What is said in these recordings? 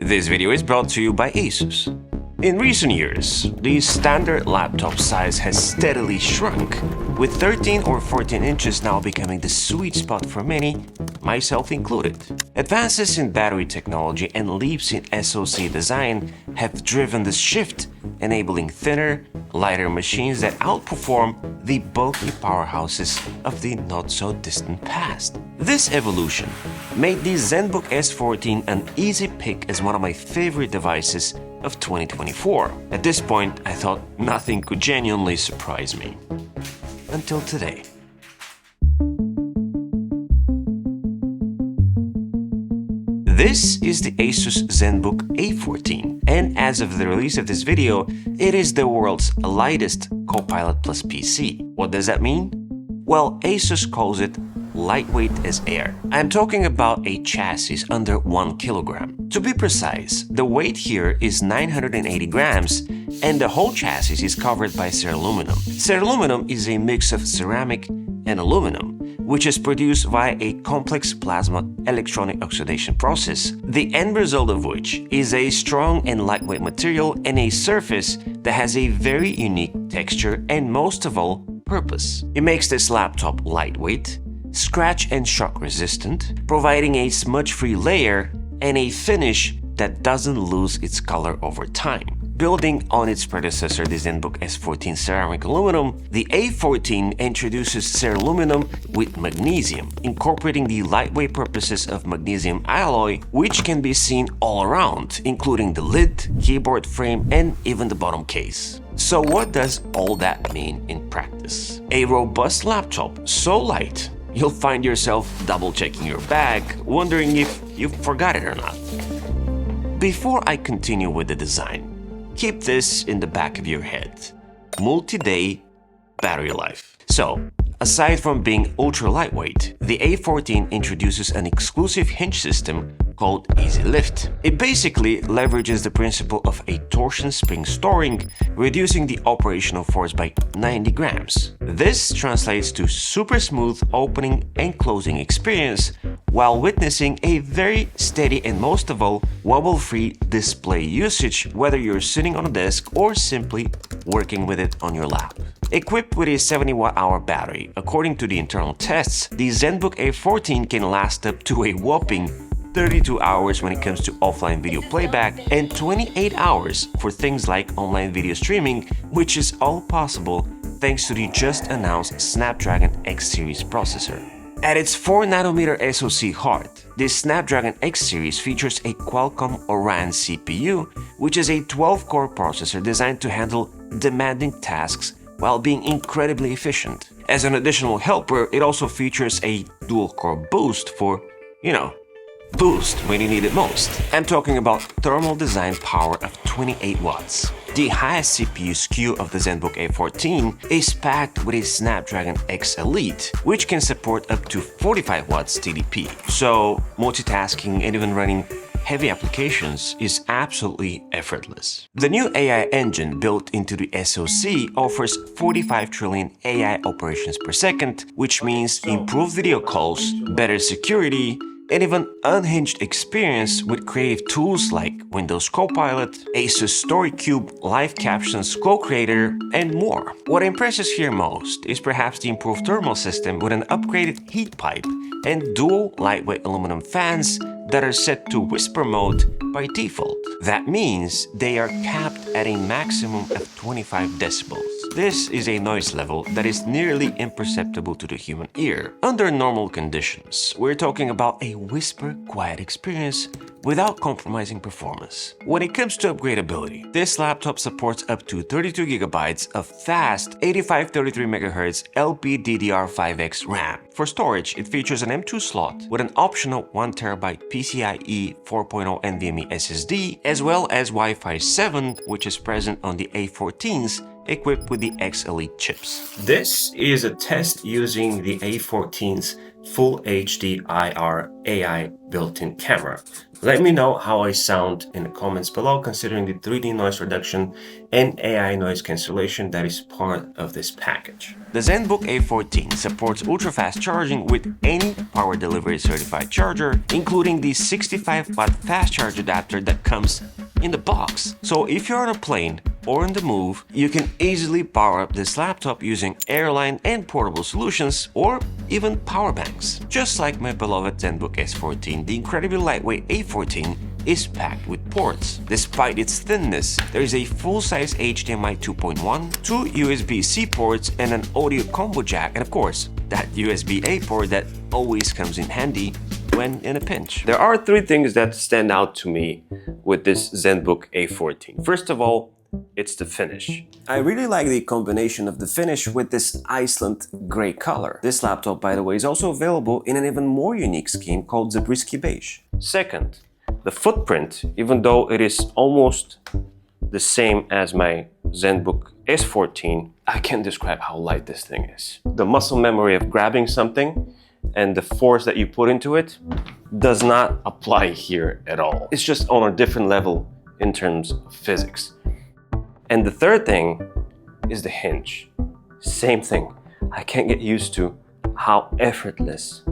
This video is brought to you by ASUS. In recent years, the standard laptop size has steadily shrunk, with 13 or 14 inches now becoming the sweet spot for many, myself included. Advances in battery technology and leaps in SoC design have driven this shift, enabling thinner, lighter machines that outperform the bulky powerhouses of the not-so-distant past. This evolution made the Zenbook A14 an easy pick as one of my favorite devices of 2024. At this point, I thought nothing could genuinely surprise me. Until today. This is the ASUS Zenbook A14, and as of the release of this video, it is the world's lightest Copilot Plus PC. What does that mean? Well, ASUS calls it lightweight as air. I'm talking about a chassis under 1 kilogram. To be precise, the weight here is 980 grams, and the whole chassis is covered by ceraluminum. Ceraluminum is a mix of ceramic and aluminum, which is produced via a complex plasma electronic oxidation process, the end result of which is a strong and lightweight material and a surface that has a very unique texture and, most of all, purpose. It makes this laptop lightweight, scratch and shock resistant, providing a smudge-free layer and a finish that doesn't lose its color over time. Building on its predecessor, the Zenbook S14 ceramic aluminum, the A14 introduces ceraluminum with magnesium, incorporating the lightweight purposes of magnesium alloy, which can be seen all around, including the lid, keyboard frame, and even the bottom case. So what does all that mean in practice? A robust laptop so light, you'll find yourself double-checking your bag, wondering if you forgot it or not. Before I continue with the design, keep this in the back of your head. Multi-day battery life. So, aside from being ultra lightweight, the A14 introduces an exclusive hinge system called Easy Lift. It basically leverages the principle of a torsion spring storing, reducing the operational force by 90 grams. This translates to super smooth opening and closing experience while witnessing a very steady and, most of all, wobble-free display usage, whether you're sitting on a desk or simply working with it on your lap. Equipped with a 70 watt-hour battery, according to the internal tests, the Zenbook A14 can last up to a whopping 32 hours when it comes to offline video playback and 28 hours for things like online video streaming, which is all possible thanks to the just announced Snapdragon X series processor. At its 4nm SoC heart, this Snapdragon X series features a Qualcomm Oran CPU, which is a 12-core processor designed to handle demanding tasks while being incredibly efficient. As an additional helper, it also features a dual-core boost for, boost when you need it most. I'm talking about thermal design power of 28 watts. The highest CPU SKU of the Zenbook A14 is packed with a Snapdragon X Elite, which can support up to 45 watts TDP. So multitasking and even running heavy applications is absolutely effortless. The new AI engine built into the SoC offers 45 trillion AI operations per second, which means improved video calls, better security, and even unhinged experience with creative tools like Windows Copilot, ASUS StoryCube, Live Captions Co-Creator, and more. What impresses here most is perhaps the improved thermal system with an upgraded heat pipe and dual lightweight aluminum fans that are set to whisper mode by default. That means they are capped at a maximum of 25 decibels. This is a noise level that is nearly imperceptible to the human ear. Under normal conditions, we're talking about a whisper quiet experience without compromising performance. When it comes to upgradability, this laptop supports up to 32 GB of fast 8533 MHz LPDDR5X RAM. For storage, it features an M2 slot with an optional 1TB PCIe 4.0 NVMe SSD, as well as Wi-Fi 7, which is present on the A14s, equipped with the X Elite chips. This is a test using the A14's Full HD IR AI built-in camera. Let me know how I sound in the comments below, considering the 3D noise reduction and AI noise cancellation that is part of this package. The Zenbook A14 supports ultra-fast charging with any power delivery certified charger, including the 65-watt fast charge adapter that comes in the box. So if you're on a plane or on the move, you can easily power up this laptop using airline and portable solutions or even power banks. Just like my beloved Zenbook S14, the incredibly lightweight A14 is packed with ports. Despite its thinness, there is a full-size HDMI 2.1, 2 USB-C ports, and an audio combo jack, and of course, that USB-A port that always comes in handy when in a pinch. There are three things that stand out to me with this Zenbook A14. First of all, it's the finish. I really like the combination of the finish with this Iceland gray color. This laptop, by the way, is also available in an even more unique scheme called Zabriskie beige. Second, the footprint, even though it is almost the same as my Zenbook S14, I can't describe how light this thing is. The muscle memory of grabbing something and the force that you put into it does not apply here at all. It's just on a different level in terms of physics. And the third thing is the hinge. Same thing. I can't get used to how effortless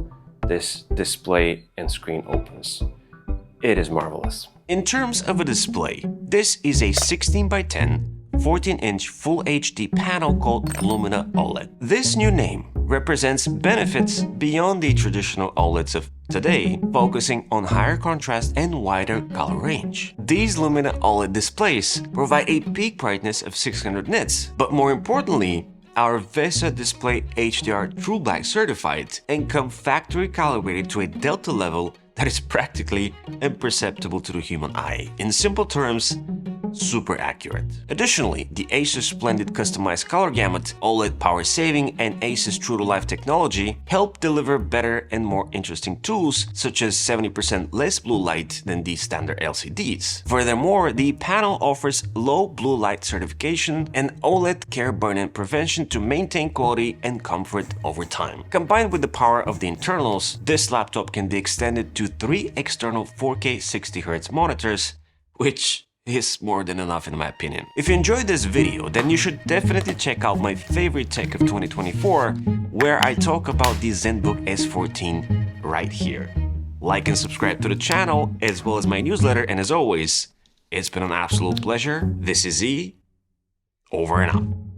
this display and screen opens. It is marvelous. In terms of a display, this is a 16 by 10 14-inch Full HD panel called Lumina OLED. This new name represents benefits beyond the traditional OLEDs of today, focusing on higher contrast and wider color range. These Lumina OLED displays provide a peak brightness of 600 nits, but more importantly, our VESA display HDR True Black certified and come factory calibrated to a delta level that is practically imperceptible to the human eye. In simple terms, super accurate. Additionally, the ASUS Splendid customized color gamut, OLED power saving, and ASUS True to Life technology help deliver better and more interesting tools, such as 70% less blue light than the standard LCDs. Furthermore, the panel offers low blue light certification and OLED care burn-in prevention to maintain quality and comfort over time. Combined with the power of the internals, this laptop can be extended to 3 external 4K 60Hz monitors, which is more than enough in my opinion. If you enjoyed this video, then you should definitely check out my favorite tech of 2024, where I talk about the Zenbook S14 right here. Like and subscribe to the channel, as well as my newsletter, and as always, it's been an absolute pleasure. This is E, over and out.